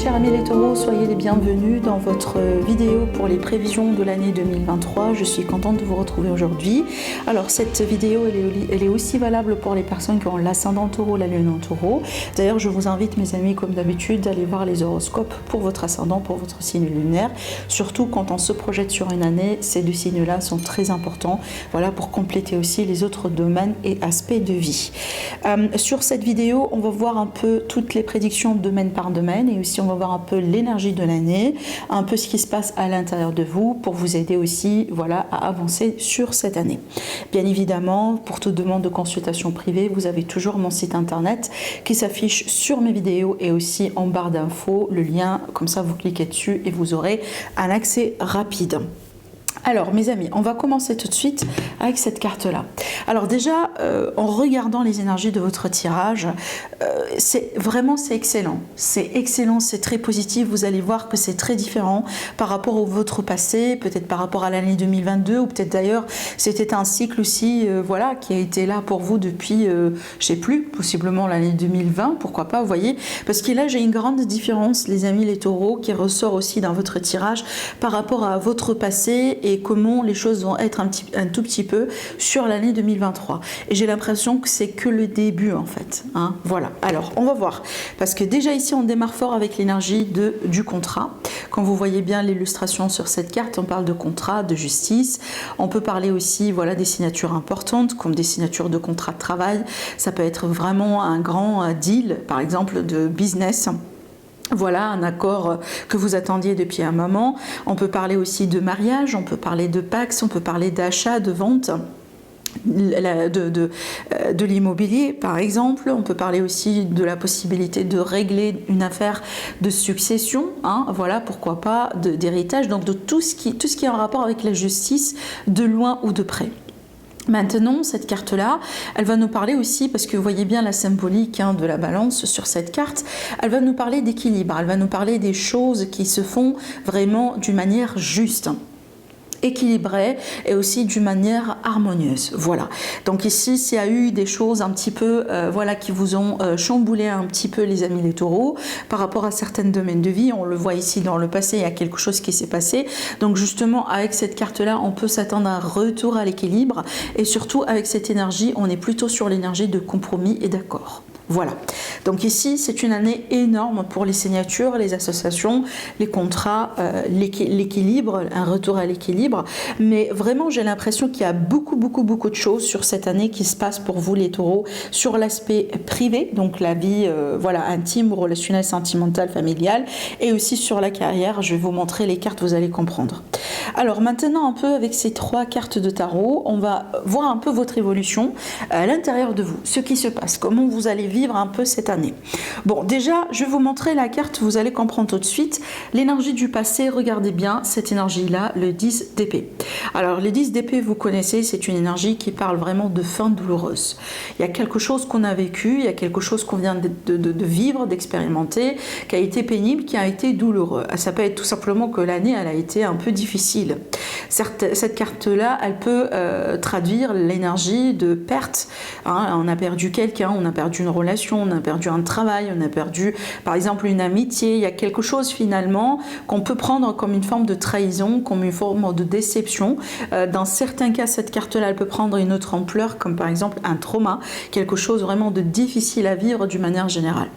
chers amis les taureaux, soyez les bienvenus dans votre vidéo pour les prévisions de l'année 2023. Je suis contente de vous retrouver aujourd'hui. Alors cette vidéo elle est aussi valable pour les personnes qui ont l'ascendant taureau, la lune en taureau. D'ailleurs je vous invite mes amis comme d'habitude d'aller voir les horoscopes pour votre ascendant, pour votre signe lunaire. Surtout quand on se projette sur une année, ces deux signes là sont très importants, voilà, pour compléter aussi les autres domaines et aspects de vie. Sur cette vidéo on va voir un peu toutes les prédictions domaine par domaine et aussi on va voir un peu l'énergie de l'année, un peu ce qui se passe à l'intérieur de vous pour vous aider aussi, voilà, à avancer sur cette année. Bien évidemment, pour toute demande de consultation privée, vous avez toujours mon site internet qui s'affiche sur mes vidéos et aussi en barre d'infos, le lien, comme ça vous cliquez dessus et vous aurez un accès rapide. Alors mes amis, on va commencer tout de suite avec cette carte-là. Alors déjà, en regardant les énergies de votre tirage, c'est excellent. C'est excellent, c'est très positif. Vous allez voir que c'est très différent par rapport au votre passé, peut-être par rapport à l'année 2022, ou peut-être d'ailleurs c'était un cycle aussi, voilà, qui a été là pour vous depuis, je sais plus, possiblement l'année 2020, pourquoi pas, vous voyez. Parce que là, j'ai une grande différence, les amis les taureaux, qui ressort aussi dans votre tirage par rapport à votre passé et comment les choses vont être un tout petit peu sur l'année 2023. Et j'ai l'impression que c'est que le début en fait. Hein, voilà. Alors, on va voir. Parce que déjà ici, on démarre fort avec l'énergie du contrat. Quand vous voyez bien l'illustration sur cette carte, on parle de contrat, de justice. On peut parler aussi, voilà, des signatures importantes, comme des signatures de contrat de travail. Ça peut être vraiment un grand deal, par exemple, de business. Voilà, un accord que vous attendiez depuis un moment. On peut parler aussi de mariage, on peut parler de Pax, on peut parler d'achat, de vente. De l'immobilier par exemple, on peut parler aussi de la possibilité de régler une affaire de succession, hein, voilà, pourquoi pas, d'héritage, donc de tout ce qui est en rapport avec la justice de loin ou de près. Maintenant, cette carte-là, elle va nous parler aussi, parce que vous voyez bien la symbolique de la balance sur cette carte, elle va nous parler d'équilibre, elle va nous parler des choses qui se font vraiment d'une manière juste, équilibrée et aussi d'une manière harmonieuse. Voilà. Donc ici, s'il y a eu des choses un petit peu, voilà, qui vous ont chamboulé un petit peu les amis les taureaux, par rapport à certains domaines de vie, on le voit ici dans le passé, il y a quelque chose qui s'est passé. Donc justement, avec cette carte-là, on peut s'attendre à un retour à l'équilibre et surtout avec cette énergie, on est plutôt sur l'énergie de compromis et d'accord. Voilà, donc ici c'est une année énorme pour les signatures, les associations, les contrats, l'équilibre, un retour à l'équilibre, mais vraiment j'ai l'impression qu'il y a beaucoup de choses sur cette année qui se passent pour vous les taureaux, sur l'aspect privé, donc la vie voilà, intime, relationnelle, sentimentale, familiale, et aussi sur la carrière. Je vais vous montrer les cartes, vous allez comprendre. Alors maintenant un peu avec ces trois cartes de tarot, on va voir un peu votre évolution à l'intérieur de vous, ce qui se passe, comment vous allez vivre un peu cette année. Bon, déjà, je vais vous montrer la carte, vous allez comprendre tout de suite. L'énergie du passé, regardez bien cette énergie-là, le 10 d'épée. Alors, le 10 d'épée, vous connaissez, c'est une énergie qui parle vraiment de fin douloureuse. Il y a quelque chose qu'on a vécu, il y a quelque chose qu'on vient de vivre, d'expérimenter, qui a été pénible, qui a été douloureux. Ça peut être tout simplement que l'année, elle a été un peu difficile. Certes, cette carte-là, elle peut traduire l'énergie de perte. Hein, on a perdu quelqu'un, on a perdu une relation, on a perdu un travail, on a perdu par exemple une amitié. Il y a quelque chose finalement qu'on peut prendre comme une forme de trahison, comme une forme de déception. Dans certains cas, cette carte-là, elle peut prendre une autre ampleur, comme par exemple un trauma, quelque chose vraiment de difficile à vivre d'une manière générale.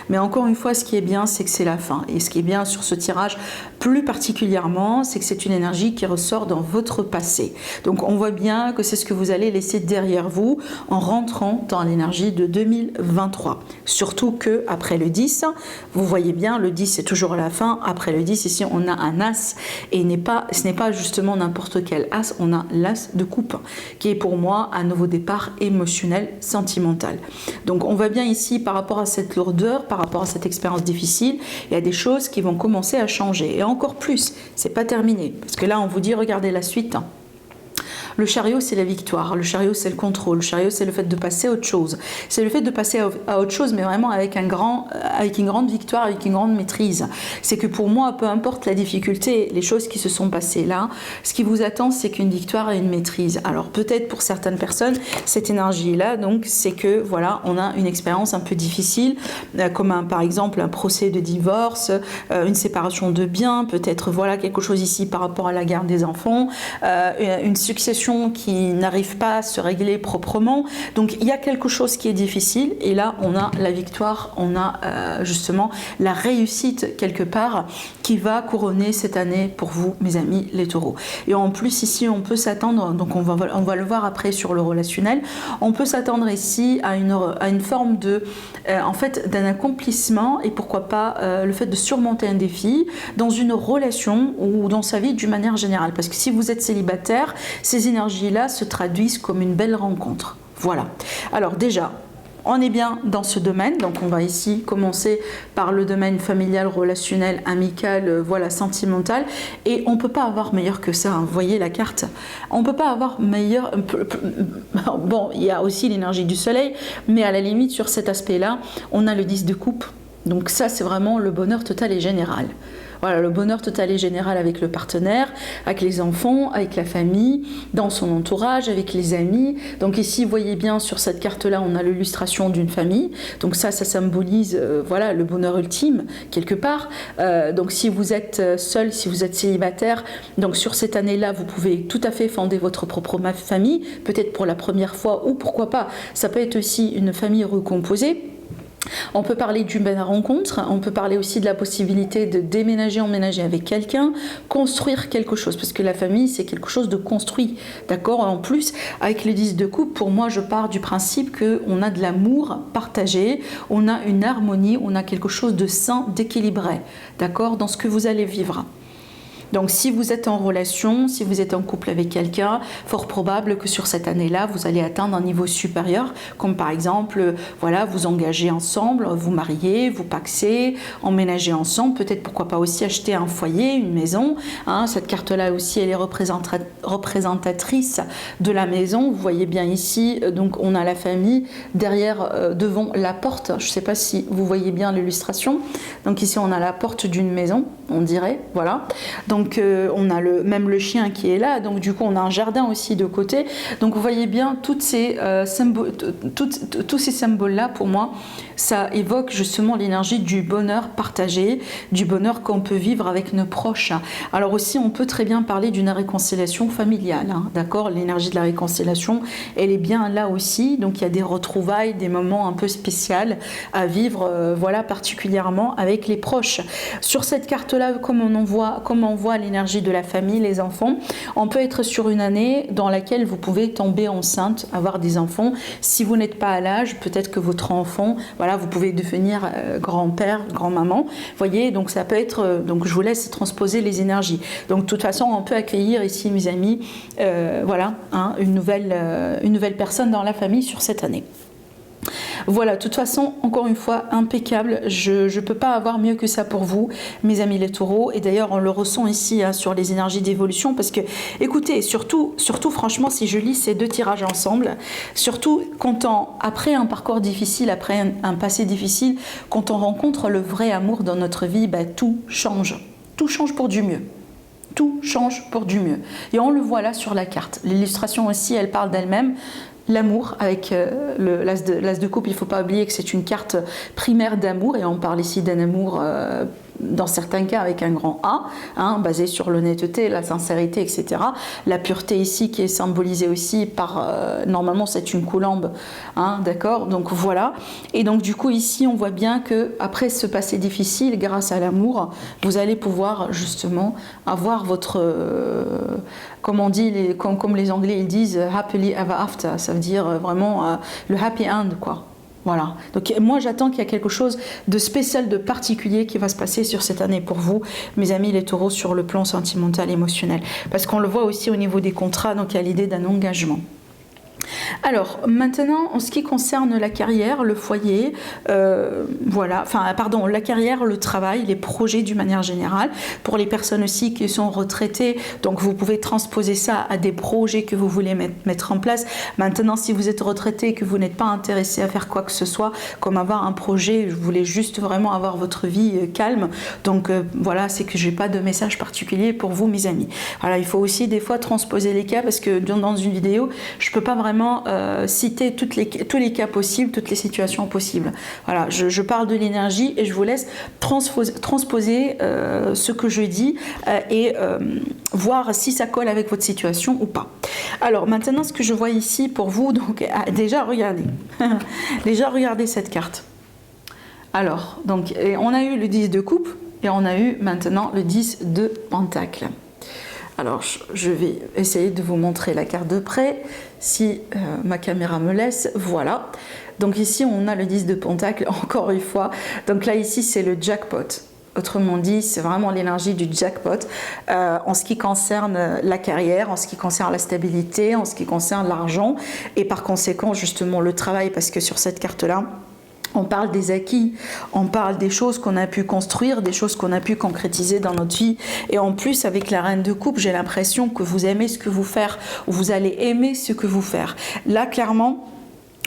Mais encore une fois, ce qui est bien, c'est que c'est la fin. Et ce qui est bien sur ce tirage, plus particulièrement, c'est que c'est une énergie qui ressort dans votre passé. Donc on voit bien que c'est ce que vous allez laisser derrière vous en rentrant dans l'énergie de 2023. Surtout que après le 10, vous voyez bien, le 10 c'est toujours la fin. Après le 10, ici on a un as et ce n'est pas justement n'importe quel as, on a l'as de coupe qui est pour moi un nouveau départ émotionnel, sentimental. Donc on voit bien ici par rapport à cette lourdeur, par rapport à cette expérience difficile, il y a des choses qui vont commencer à changer et encore plus, c'est pas terminé parce que là on vous dit regardez la suite. Le chariot, c'est la victoire. Le chariot, c'est le contrôle. Le chariot, c'est le fait de passer à autre chose. C'est le fait de passer à autre chose, mais vraiment avec une grande victoire, avec une grande maîtrise. C'est que pour moi, peu importe la difficulté, les choses qui se sont passées là, ce qui vous attend, c'est qu'une victoire et une maîtrise. Alors peut-être pour certaines personnes, cette énergie-là, donc c'est que voilà, on a une expérience un peu difficile, comme par exemple un procès de divorce, une séparation de biens, peut-être voilà quelque chose ici par rapport à la garde des enfants, une succession qui n'arrive pas à se régler proprement. Donc il y a quelque chose qui est difficile et là on a la victoire, on a justement la réussite quelque part qui va couronner cette année pour vous, mes amis les taureaux. Et en plus ici on peut s'attendre, donc on va le voir après sur le relationnel, on peut s'attendre ici à une forme de en fait d'un accomplissement et pourquoi pas le fait de surmonter un défi dans une relation ou dans sa vie d'une manière générale. Parce que si vous êtes célibataire, ces énergies-là se traduisent comme une belle rencontre. Voilà. Alors déjà, on est bien dans ce domaine, donc on va ici commencer par le domaine familial, relationnel, amical, voilà, sentimental, et on ne peut pas avoir meilleur que ça, hein. Vous voyez la carte, on ne peut pas avoir meilleur, bon, il y a aussi l'énergie du soleil, mais à la limite sur cet aspect-là, on a le 10 de coupe, donc ça c'est vraiment le bonheur total et général. Voilà, le bonheur total et général avec le partenaire, avec les enfants, avec la famille, dans son entourage, avec les amis. Donc ici, vous voyez bien sur cette carte-là, on a l'illustration d'une famille. Donc ça symbolise voilà, le bonheur ultime, quelque part. Donc si vous êtes seul, si vous êtes célibataire, donc sur cette année-là, vous pouvez tout à fait fonder votre propre famille, peut-être pour la première fois, ou pourquoi pas, ça peut être aussi une famille recomposée. On peut parler d'une belle rencontre, on peut parler aussi de la possibilité de déménager, emménager avec quelqu'un, construire quelque chose, parce que la famille c'est quelque chose de construit, d'accord. En plus, avec les 10 de coupe, pour moi je pars du principe qu'on a de l'amour partagé, on a une harmonie, on a quelque chose de sain, d'équilibré, d'accord, dans ce que vous allez vivre. Donc si vous êtes en relation, si vous êtes en couple avec quelqu'un, fort probable que sur cette année-là, vous allez atteindre un niveau supérieur, comme par exemple, voilà, vous engagez ensemble, vous mariez, vous pacsez, emménagez ensemble, peut-être pourquoi pas aussi acheter un foyer, une maison, hein. Cette carte-là aussi, elle est représentatrice de la maison, vous voyez bien ici, donc on a la famille derrière, devant la porte, je ne sais pas si vous voyez bien l'illustration, donc ici on a la porte d'une maison, on dirait, voilà. Donc on a même le chien qui est là, donc du coup on a un jardin aussi de côté. Donc vous voyez bien tous ces symboles-là, pour moi, ça évoque justement l'énergie du bonheur partagé, du bonheur qu'on peut vivre avec nos proches. Alors aussi on peut très bien parler d'une réconciliation familiale, hein, d'accord. L'énergie de la réconciliation, elle est bien là aussi, donc il y a des retrouvailles, des moments un peu spéciaux à vivre, voilà, particulièrement avec les proches. Sur cette carte-là, comme on voit l'énergie de la famille, les enfants, on peut être sur une année dans laquelle vous pouvez tomber enceinte, avoir des enfants. Si vous n'êtes pas à l'âge, peut-être que votre enfant, voilà, vous pouvez devenir grand-père, grand-maman. Vous voyez, donc ça peut être, donc je vous laisse transposer les énergies. Donc de toute façon, on peut accueillir ici, mes amis, voilà, hein, une nouvelle personne dans la famille sur cette année. Voilà, de toute façon, encore une fois, impeccable. Je ne peux pas avoir mieux que ça pour vous, mes amis les taureaux. Et d'ailleurs, on le ressent ici, hein, sur les énergies d'évolution. Parce que, écoutez, surtout, franchement, si je lis ces deux tirages ensemble, surtout après un parcours difficile, après un passé difficile, quand on rencontre le vrai amour dans notre vie, bah, tout change. Tout change pour du mieux. Tout change pour du mieux. Et on le voit là sur la carte. L'illustration aussi, elle parle d'elle-même. L'amour avec l'as de coupe, il ne faut pas oublier que c'est une carte primaire d'amour et on parle ici d'un amour dans certains cas avec un grand A, hein, basé sur l'honnêteté, la sincérité, etc. La pureté ici qui est symbolisée aussi par, normalement c'est une colombe, hein, d'accord, donc voilà. Et donc du coup ici on voit bien que après ce passé difficile, grâce à l'amour, vous allez pouvoir justement avoir votre, comme on dit, comme les Anglais ils disent, happily ever after, ça veut dire vraiment le happy end, quoi. Voilà, donc moi j'attends qu'il y a quelque chose de spécial, de particulier qui va se passer sur cette année pour vous, mes amis les taureaux, sur le plan sentimental, émotionnel. Parce qu'on le voit aussi au niveau des contrats, donc il y a l'idée d'un engagement. Alors, maintenant, en ce qui concerne la carrière, le foyer, voilà, enfin, pardon, la carrière, le travail, les projets d'une manière générale, pour les personnes aussi qui sont retraitées, donc vous pouvez transposer ça à des projets que vous voulez mettre en place. Maintenant, si vous êtes retraité et que vous n'êtes pas intéressé à faire quoi que ce soit, comme avoir un projet, vous voulez juste vraiment avoir votre vie calme, donc voilà, c'est que j'ai pas de message particulier pour vous, mes amis. Voilà, il faut aussi des fois transposer les cas, parce que dans une vidéo, je peux pas vraiment citer tous les cas possibles, toutes les situations possibles. Voilà, je parle de l'énergie et je vous laisse transposer ce que je dis et voir si ça colle avec votre situation ou pas. Alors maintenant, ce que je vois ici pour vous, donc déjà regardez, déjà regardez cette carte. Alors, donc on a eu le 10 de coupe et on a eu maintenant le 10 de pentacle. Alors, je vais essayer de vous montrer la carte de près, si ma caméra me laisse. Voilà. Donc ici, on a le 10 de pentacle, encore une fois. Donc là, ici, c'est le jackpot. Autrement dit, c'est vraiment l'énergie du jackpot en ce qui concerne la carrière, en ce qui concerne la stabilité, en ce qui concerne l'argent et par conséquent, justement, le travail, parce que sur cette carte-là, on parle des acquis, on parle des choses qu'on a pu construire, des choses qu'on a pu concrétiser dans notre vie. Et en plus, avec la reine de coupe, j'ai l'impression que vous aimez ce que vous faites, ou vous allez aimer ce que vous faites. Là, clairement,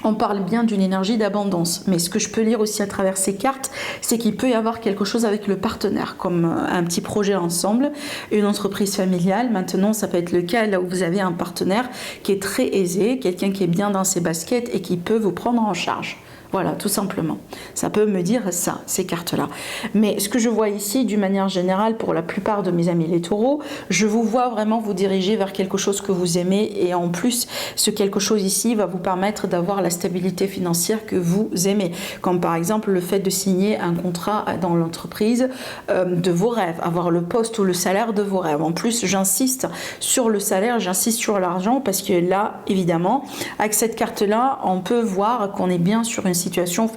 on parle bien d'une énergie d'abondance. Mais ce que je peux lire aussi à travers ces cartes, c'est qu'il peut y avoir quelque chose avec le partenaire, comme un petit projet ensemble, une entreprise familiale. Maintenant, ça peut être le cas là où vous avez un partenaire qui est très aisé, quelqu'un qui est bien dans ses baskets et qui peut vous prendre en charge. Voilà, tout simplement. Ça peut me dire ça, ces cartes-là. Mais ce que je vois ici, d'une manière générale, pour la plupart de mes amis les taureaux, je vous vois vraiment vous diriger vers quelque chose que vous aimez. Et en plus, ce quelque chose ici va vous permettre d'avoir la stabilité financière que vous aimez. Comme par exemple le fait de signer un contrat dans l'entreprise de vos rêves, avoir le poste ou le salaire de vos rêves. En plus, j'insiste sur le salaire, j'insiste sur l'argent, parce que là, évidemment, avec cette carte-là, on peut voir qu'on est bien sur une situation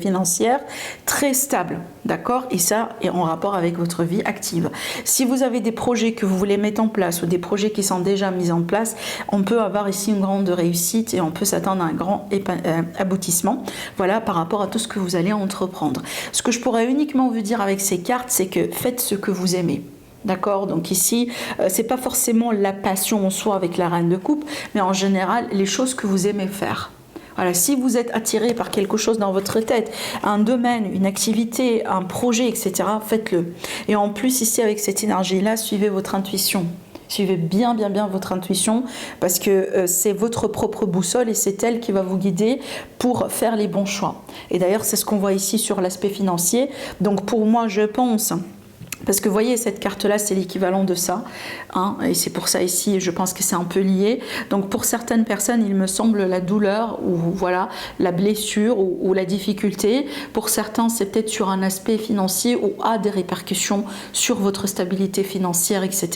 financière très stable, d'accord? Et ça est en rapport avec votre vie active. Si vous avez des projets que vous voulez mettre en place ou des projets qui sont déjà mis en place, on peut avoir ici une grande réussite et on peut s'attendre à un grand aboutissement, voilà, par rapport à tout ce que vous allez entreprendre. Ce que je pourrais uniquement vous dire avec ces cartes, c'est que faites ce que vous aimez. D'accord, donc ici, c'est pas forcément la passion en soi avec la reine de coupe, mais en général, les choses que vous aimez faire. Voilà, si vous êtes attiré par quelque chose dans votre tête, un domaine, une activité, un projet, etc., faites-le. Et en plus, ici, avec cette énergie-là, suivez votre intuition. Suivez bien votre intuition, parce que c'est votre propre boussole et c'est elle qui va vous guider pour faire les bons choix. Et d'ailleurs, c'est ce qu'on voit ici sur l'aspect financier. Donc pour moi, je pense... Parce que vous voyez, cette carte-là, c'est l'équivalent de ça. Hein, et c'est pour ça ici, je pense que c'est un peu lié. Donc pour certaines personnes, il me semble la douleur ou voilà, la blessure ou la difficulté. Pour certains, c'est peut-être sur un aspect financier ou a des répercussions sur votre stabilité financière, etc.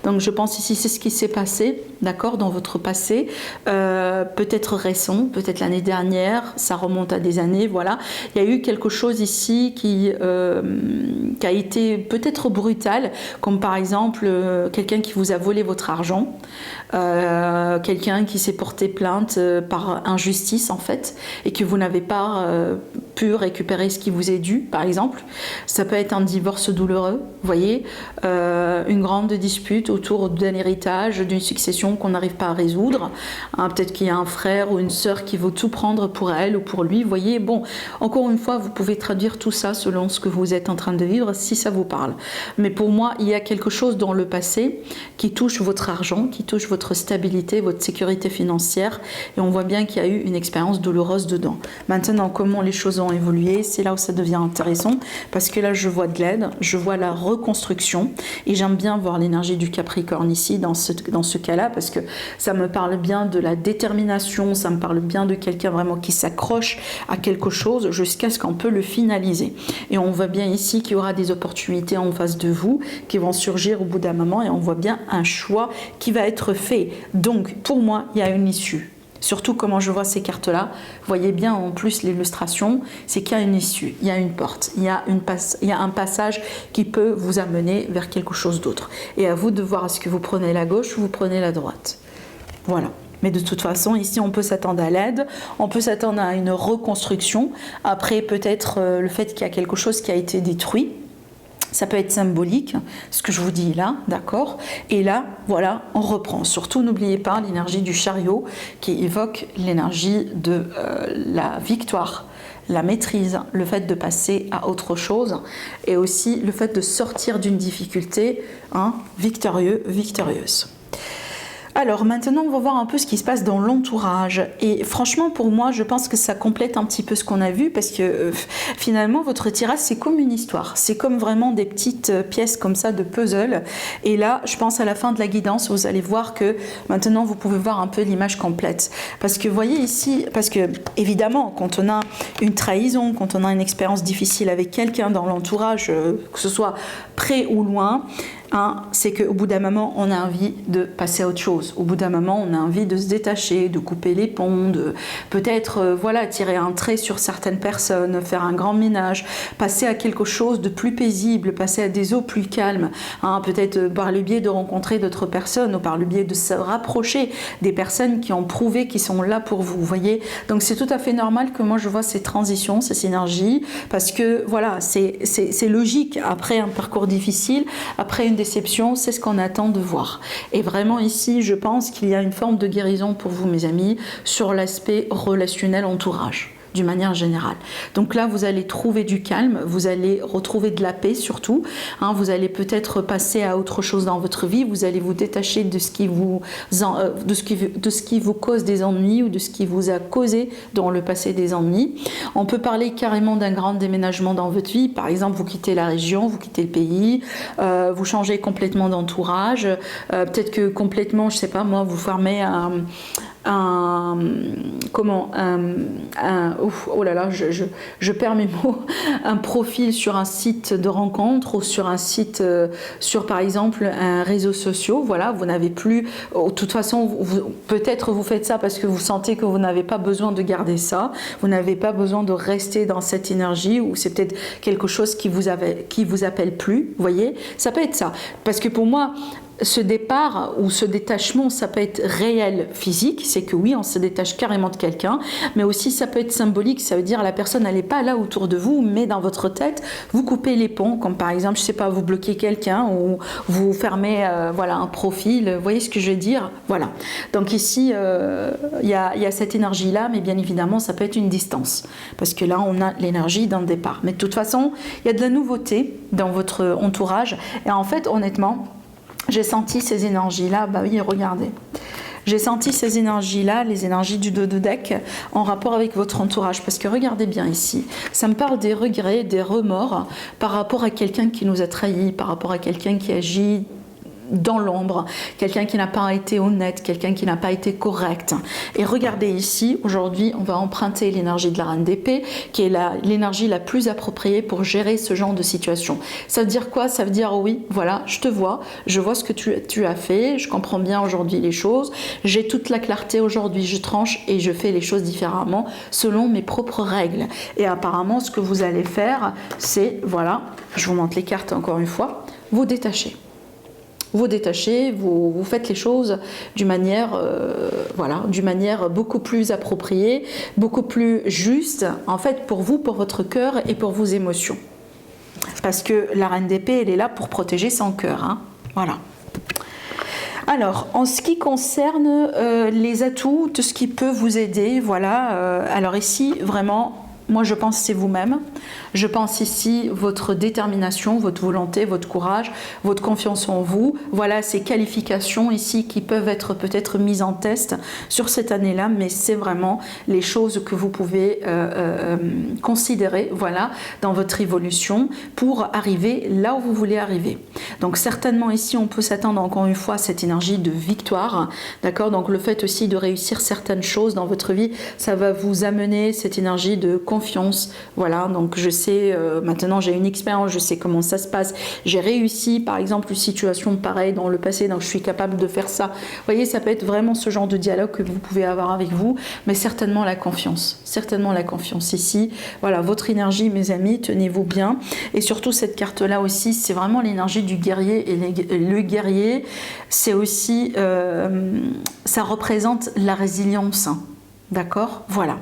Donc je pense ici, c'est ce qui s'est passé, d'accord, dans votre passé. Peut-être récent, peut-être l'année dernière, ça remonte à des années, voilà. Il y a eu quelque chose ici qui a été peut-être brutal, comme par exemple quelqu'un qui vous a volé votre argent, quelqu'un qui s'est porté plainte par injustice en fait, et que vous n'avez pas pu récupérer ce qui vous est dû, par exemple. Ça peut être un divorce douloureux, vous voyez, une grande dispute autour d'un héritage, d'une succession qu'on n'arrive pas à résoudre. Hein, peut-être qu'il y a un frère ou une sœur qui veut tout prendre pour elle ou pour lui, vous voyez. Bon, encore une fois, vous pouvez traduire tout ça selon ce que vous êtes en train de vivre, si ça vous parle. Mais pour moi, il y a quelque chose dans le passé qui touche votre argent, qui touche votre stabilité, votre sécurité financière. Et on voit bien qu'il y a eu une expérience douloureuse dedans. Maintenant, comment les choses ont évolué, c'est là où ça devient intéressant. Parce que là, je vois de l'aide, je vois la reconstruction. Et j'aime bien voir l'énergie du Capricorne ici, dans ce cas-là, parce que ça me parle bien de la détermination, ça me parle bien de quelqu'un vraiment qui s'accroche à quelque chose jusqu'à ce qu'on peut le finaliser. Et on voit bien ici qu'il y aura des opportunités en face de vous qui vont surgir au bout d'un moment et on voit bien un choix qui va être fait. Donc pour moi, il y a une issue. Surtout comment je vois ces cartes-là, vous voyez bien en plus l'illustration, c'est qu'il y a une issue, il y a une porte, il y a un passage qui peut vous amener vers quelque chose d'autre. Et à vous de voir est-ce que vous prenez la gauche ou vous prenez la droite. Voilà. Mais de toute façon, ici, on peut s'attendre à l'aide, on peut s'attendre à une reconstruction. Après, peut-être le fait qu'il y a quelque chose qui a été détruit. Ça peut être symbolique, ce que je vous dis là, d'accord? Et là, voilà, on reprend. Surtout, n'oubliez pas l'énergie du chariot qui évoque l'énergie de la victoire, la maîtrise, le fait de passer à autre chose et aussi le fait de sortir d'une difficulté victorieux, victorieuse. Alors maintenant, on va voir un peu ce qui se passe dans l'entourage. Et franchement, pour moi, je pense que ça complète un petit peu ce qu'on a vu parce que finalement, votre tirage, c'est comme une histoire. C'est comme vraiment des petites pièces comme ça de puzzle. Et là, je pense à la fin de la guidance, vous allez voir que maintenant, vous pouvez voir un peu l'image complète. Parce que vous voyez ici, parce que évidemment, quand on a une trahison, quand on a une expérience difficile avec quelqu'un dans l'entourage, que ce soit près ou loin, c'est qu'au bout d'un moment, on a envie de passer à autre chose. Au bout d'un moment, on a envie de se détacher, de couper les ponts, de peut-être tirer un trait sur certaines personnes, faire un grand ménage, passer à quelque chose de plus paisible, passer à des eaux plus calmes. Peut-être par le biais de rencontrer d'autres personnes ou par le biais de se rapprocher des personnes qui ont prouvé qu'ils sont là pour vous. Vous voyez ? Donc c'est tout à fait normal que moi je vois ces transitions, ces synergies, parce que voilà, c'est logique. Après un parcours difficile, après une déception, c'est ce qu'on attend de voir. Et vraiment ici, je pense qu'il y a une forme de guérison pour vous, mes amis, sur l'aspect relationnel entourage, d'une manière générale. Donc là, vous allez trouver du calme, vous allez retrouver de la paix surtout. Vous allez peut-être passer à autre chose dans votre vie, vous allez vous détacher de ce qui vous cause des ennuis ou de ce qui vous a causé dans le passé des ennuis. On peut parler carrément d'un grand déménagement dans votre vie. Par exemple, vous quittez la région, vous quittez le pays, vous changez complètement d'entourage. Peut-être que complètement, je sais pas moi, vous formez je perds mes mots, un profil sur un site de rencontre ou sur un site, sur par exemple un réseau social, voilà, vous n'avez plus, de toute façon, peut-être vous faites ça parce que vous sentez que vous n'avez pas besoin de garder ça, vous n'avez pas besoin de rester dans cette énergie ou c'est peut-être quelque chose qui vous appelle plus, vous voyez, ça peut être ça, parce que pour moi, ce départ ou ce détachement, ça peut être réel, physique, c'est que oui, on se détache carrément de quelqu'un, mais aussi ça peut être symbolique, ça veut dire la personne elle n'est pas là autour de vous, mais dans votre tête, vous coupez les ponts, comme par exemple, je sais pas, vous bloquez quelqu'un ou vous fermez un profil, vous voyez ce que je veux dire? Voilà. Donc ici, il y a cette énergie-là, mais bien évidemment, ça peut être une distance, parce que là, on a l'énergie d'un départ. Mais de toute façon, il y a de la nouveauté dans votre entourage, et en fait, honnêtement, j'ai senti ces énergies-là, bah oui, regardez. J'ai senti ces énergies-là, les énergies du dos de deck, en rapport avec votre entourage. Parce que regardez bien ici, ça me parle des regrets, des remords par rapport à quelqu'un qui nous a trahis, par rapport à quelqu'un qui agit dans l'ombre, quelqu'un qui n'a pas été honnête, quelqu'un qui n'a pas été correct. Et regardez ici, aujourd'hui, on va emprunter l'énergie de la reine d'épée, qui est l'énergie la plus appropriée pour gérer ce genre de situation. Ça veut dire quoi? Ça veut dire, oui, voilà, je te vois, je vois ce que tu as fait, je comprends bien aujourd'hui les choses, j'ai toute la clarté aujourd'hui, je tranche et je fais les choses différemment selon mes propres règles. Et apparemment, ce que vous allez faire, c'est, voilà, je vous montre les cartes encore une fois, vous détacher. Vous détachez, vous faites les choses d'une manière, d'une manière beaucoup plus appropriée, beaucoup plus juste, en fait, pour vous, pour votre cœur et pour vos émotions. Parce que la reine d'épée, elle est là pour protéger son cœur. Voilà. Alors, en ce qui concerne les atouts, tout ce qui peut vous aider, voilà. Alors ici, vraiment, moi je pense que c'est vous-même. Je pense ici votre détermination, votre volonté, votre courage, votre confiance en vous. Voilà ces qualifications ici qui peuvent être peut-être mises en test sur cette année-là, mais c'est vraiment les choses que vous pouvez considérer, voilà, dans votre évolution pour arriver là où vous voulez arriver. Donc certainement ici on peut s'attendre encore une fois à cette énergie de victoire, d'accord? Donc le fait aussi de réussir certaines choses dans votre vie, ça va vous amener cette énergie de confiance, voilà. Donc je sais, maintenant j'ai une expérience, je sais comment ça se passe, j'ai réussi par exemple une situation pareille dans le passé, donc je suis capable de faire ça. Vous voyez, ça peut être vraiment ce genre de dialogue que vous pouvez avoir avec vous, mais certainement la confiance ici. Voilà, votre énergie, mes amis, tenez-vous bien. Et surtout cette carte-là aussi, c'est vraiment l'énergie du guerrier. guerrier, et le guerrier, c'est aussi, ça représente la résilience, hein. D'accord? Voilà.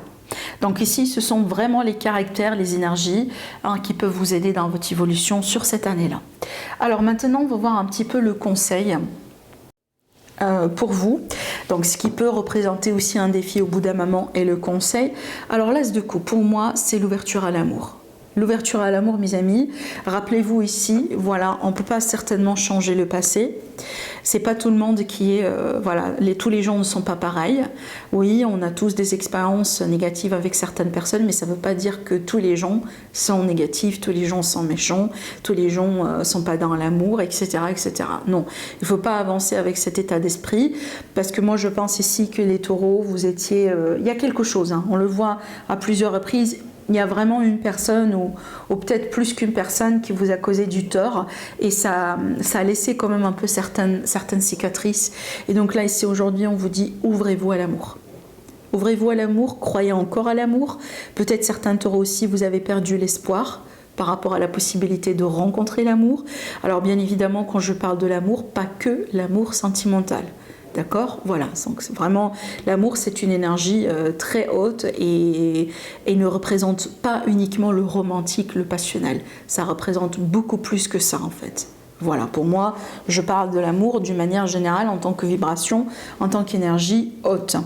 Donc ici, ce sont vraiment les caractères, les énergies, hein, qui peuvent vous aider dans votre évolution sur cette année-là. Alors maintenant, on va voir un petit peu le conseil pour vous. Donc ce qui peut représenter aussi un défi au bout d'un moment et le conseil. Alors l'as de coupe, pour moi, c'est l'ouverture à l'amour. L'ouverture à l'amour, mes amis, rappelez-vous ici, voilà, on ne peut pas certainement changer le passé. C'est pas tout le monde qui est, voilà, tous les gens ne sont pas pareils. Oui, on a tous des expériences négatives avec certaines personnes, mais ça ne veut pas dire que tous les gens sont négatifs, tous les gens sont méchants, tous les gens ne sont pas dans l'amour, etc., etc. Non, il ne faut pas avancer avec cet état d'esprit, parce que moi je pense ici que les taureaux, vous étiez, il y a quelque chose, hein, on le voit à plusieurs reprises. Il y a vraiment une personne ou peut-être plus qu'une personne qui vous a causé du tort et ça a laissé quand même un peu certaines cicatrices. Et donc là, ici, aujourd'hui, on vous dit ouvrez-vous à l'amour. Ouvrez-vous à l'amour, croyez encore à l'amour. Peut-être certains taureaux aussi, vous avez perdu l'espoir par rapport à la possibilité de rencontrer l'amour. Alors bien évidemment, quand je parle de l'amour, pas que l'amour sentimental. D'accord? Voilà, donc vraiment, l'amour c'est une énergie très haute et ne représente pas uniquement le romantique, le passionnel. Ça représente beaucoup plus que ça en fait. Voilà, pour moi, je parle de l'amour d'une manière générale en tant que vibration, en tant qu'énergie haute.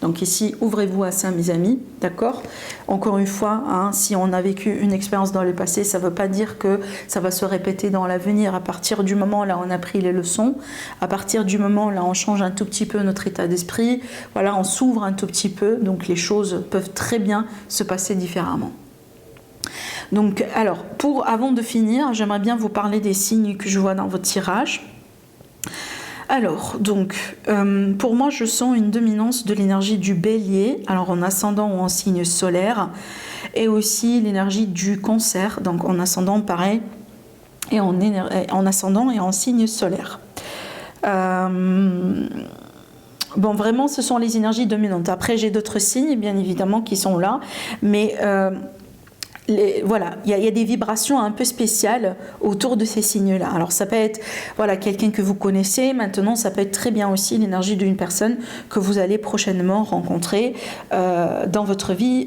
Donc ici, ouvrez-vous à ça, mes amis, d'accord? Encore une fois, hein, si on a vécu une expérience dans le passé, ça ne veut pas dire que ça va se répéter dans l'avenir. À partir du moment où là, on a pris les leçons, à partir du moment où là, on change un tout petit peu notre état d'esprit, voilà, on s'ouvre un tout petit peu, donc les choses peuvent très bien se passer différemment. Donc, alors, avant de finir, j'aimerais bien vous parler des signes que je vois dans votre tirage. Alors, donc, pour moi, je sens une dominance de l'énergie du bélier, alors en ascendant ou en signe solaire, et aussi l'énergie du cancer, donc en ascendant pareil, et en ascendant et en signe solaire. Bon, vraiment, ce sont les énergies dominantes. Après, j'ai d'autres signes, bien évidemment, qui sont là, mais... voilà, il y a des vibrations un peu spéciales autour de ces signes-là. Alors ça peut être voilà, quelqu'un que vous connaissez, maintenant ça peut être très bien aussi l'énergie d'une personne que vous allez prochainement rencontrer dans votre vie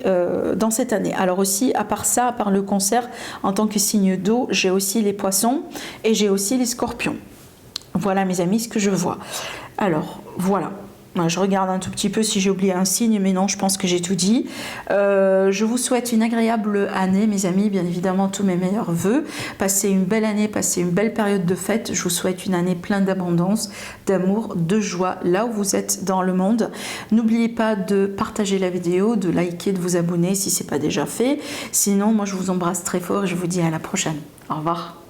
dans cette année. Alors aussi, à part ça, à part le cancer, en tant que signe d'eau, j'ai aussi les poissons et j'ai aussi les scorpions. Voilà mes amis, ce que je vois. Alors, voilà. Je regarde un tout petit peu si j'ai oublié un signe, mais non, je pense que j'ai tout dit. Je vous souhaite une agréable année, mes amis, bien évidemment, tous mes meilleurs vœux. Passez une belle année, passez une belle période de fête. Je vous souhaite une année pleine d'abondance, d'amour, de joie, là où vous êtes dans le monde. N'oubliez pas de partager la vidéo, de liker, de vous abonner si ce n'est pas déjà fait. Sinon, moi, je vous embrasse très fort et je vous dis à la prochaine. Au revoir.